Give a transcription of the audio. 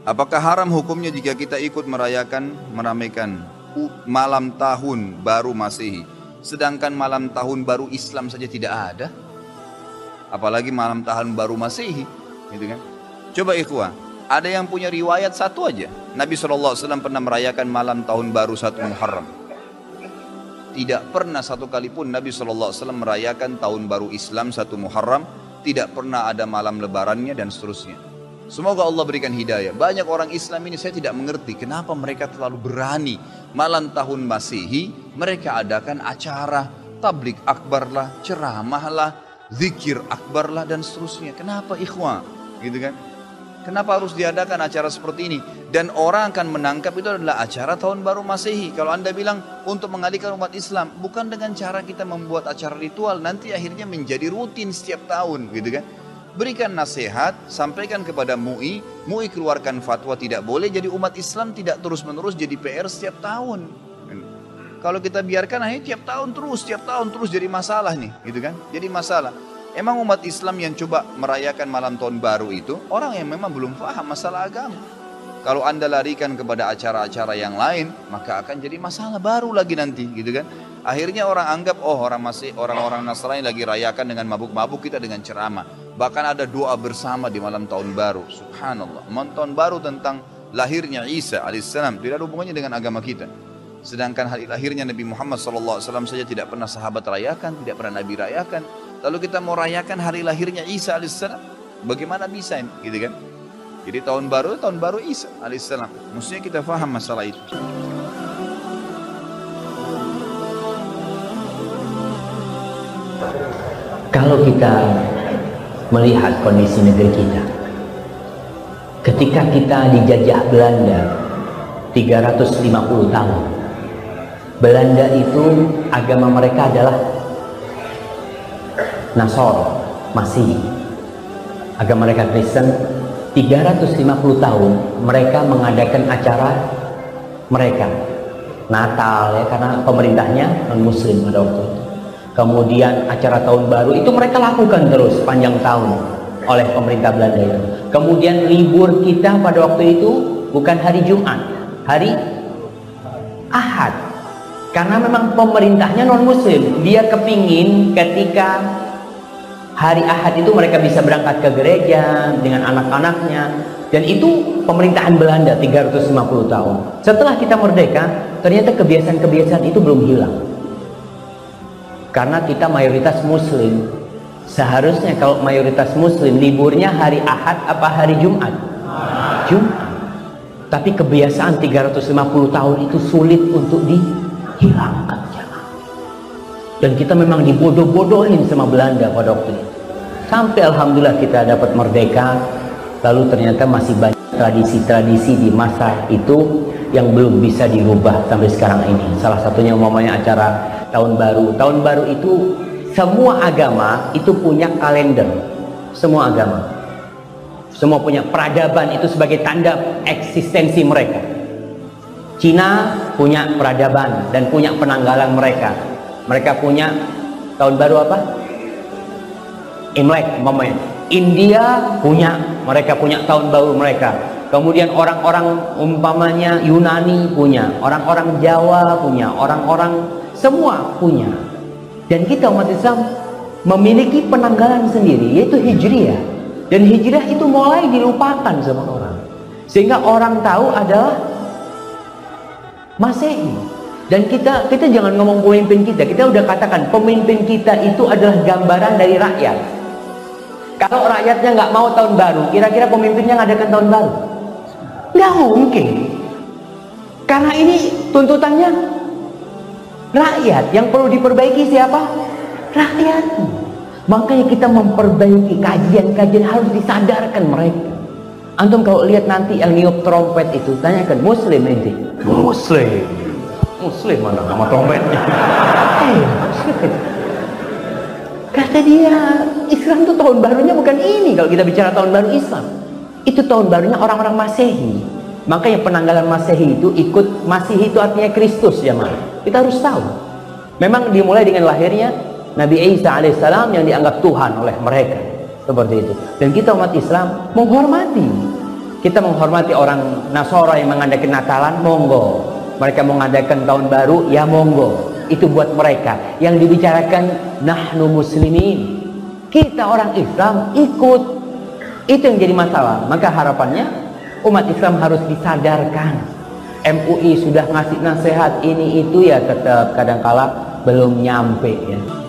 Apakah haram hukumnya jika kita ikut meramaikan malam tahun baru Masehi, sedangkan malam tahun baru Islam saja tidak ada? Apalagi malam tahun baru Masehi, gitu kan? Coba ikhwah, ada yang punya riwayat satu aja. Nabi SAW pernah merayakan malam tahun baru 1 Muharram. Tidak pernah satu kali pun Nabi SAW merayakan tahun baru Islam 1 Muharram. Tidak pernah ada malam lebarannya dan seterusnya. Semoga Allah berikan hidayah. Banyak orang Islam ini saya tidak mengerti kenapa mereka terlalu berani. Malam tahun Masehi mereka adakan acara tablik akbar lah, ceramah lah, zikir akbar lah dan seterusnya. Kenapa ikhwah? Gitu kan? Kenapa harus diadakan acara seperti ini? Dan orang akan menangkap itu adalah acara tahun baru Masehi. Kalau Anda bilang untuk mengalihkan umat Islam, bukan dengan cara kita membuat acara ritual, nanti akhirnya menjadi rutin setiap tahun, gitu kan? Berikan nasihat, sampaikan kepada MUI keluarkan fatwa tidak boleh, jadi umat Islam tidak terus-menerus jadi PR setiap tahun. Kalau kita biarkan akhirnya tiap tahun terus jadi masalah nih, gitu kan? Jadi masalah. Emang umat Islam yang coba merayakan malam tahun baru itu orang yang memang belum paham masalah agama. Kalau Anda larikan kepada acara-acara yang lain, maka akan jadi masalah baru lagi nanti, gitu kan? Akhirnya orang anggap, oh orang-orang Nasrani lagi rayakan dengan mabuk-mabuk, kita dengan ceramah. Bahkan ada doa bersama di malam tahun baru. Subhanallah. Malam tahun baru tentang lahirnya Isa alaihissalam, tidak ada hubungannya dengan agama kita. Sedangkan hari lahirnya Nabi Muhammad SAW saja tidak pernah sahabat rayakan, tidak pernah Nabi rayakan. Lalu kita mau rayakan hari lahirnya Isa alaihissalam, bagaimana bisa ini, gitu kan? Jadi tahun baru Isa alaihissalam. Mestinya kita faham masalah itu. Kalau kita melihat kondisi negeri kita, ketika kita dijajah Belanda 350 tahun, Belanda itu agama mereka adalah Nasor, Masih. Agama mereka Kristen. 350 tahun mereka mengadakan acara mereka Natal ya, karena pemerintahnya non muslim pada waktu itu. Kemudian acara tahun baru itu mereka lakukan terus panjang tahun oleh pemerintah Belanda itu. Kemudian libur kita pada waktu itu bukan hari Jumat, hari Ahad. Karena memang pemerintahnya non muslim, dia kepingin ketika hari Ahad itu mereka bisa berangkat ke gereja dengan anak-anaknya. Dan itu pemerintahan Belanda 350 tahun. Setelah kita merdeka, ternyata kebiasaan-kebiasaan itu belum hilang. Karena kita mayoritas muslim. Seharusnya kalau mayoritas muslim, liburnya hari Ahad apa hari Jumat? Jumat. Tapi kebiasaan 350 tahun itu sulit untuk dihilangkan. Dan kita memang dibodoh-bodohin sama Belanda pada waktu itu. Sampai alhamdulillah kita dapat merdeka. Lalu ternyata masih banyak tradisi-tradisi di masa itu yang belum bisa dirubah sampai sekarang ini. Salah satunya umpamanya acara tahun baru. Tahun baru itu semua agama itu punya kalender. Semua agama. Semua punya peradaban itu sebagai tanda eksistensi mereka. Cina punya peradaban dan punya penanggalan mereka. Mereka punya tahun baru apa? Imlek umpamanya. India punya, mereka punya tahun baru mereka. Kemudian orang-orang umpamanya Yunani punya, orang-orang Jawa punya, orang-orang semua punya. Dan kita umat Islam memiliki penanggalan sendiri, yaitu Hijriah. Dan Hijriah itu mulai dilupakan sama orang. Sehingga orang tahu adalah Masehi. Dan kita jangan ngomong pemimpin kita udah katakan pemimpin kita itu adalah gambaran dari rakyat. Kalau rakyatnya nggak mau tahun baru, kira-kira pemimpinnya ngadakan tahun baru? Nggak mungkin. Karena ini tuntutannya rakyat. Yang perlu diperbaiki siapa? Rakyat. Makanya kita memperbaiki kajian-kajian, harus disadarkan mereka. Antum kalau lihat nanti yang niup trompet itu, tanyakan muslim ini. Muslim mana nama trompetnya? Kata dia, Islam itu tahun barunya bukan ini. Kalau kita bicara tahun baru Islam, itu tahun barunya orang-orang Masehi. Makanya penanggalan Masehi itu ikut, Masehi itu artinya Kristus ya mas. Kita harus tahu. Memang dimulai dengan lahirnya Nabi Isa alaihissalam yang dianggap Tuhan oleh mereka. Seperti itu. Dan kita umat Islam menghormati Kita menghormati orang Nasara yang mengadakan Natalan, monggo. Mereka mengadakan tahun baru, ya monggo. Itu buat mereka. Yang dibicarakan nahnu muslimin. Kita orang Islam ikut. Itu yang jadi masalah. Maka harapannya umat Islam harus disadarkan. MUI sudah ngasih nasihat ini itu, ya tetap kadangkala belum nyampe ya.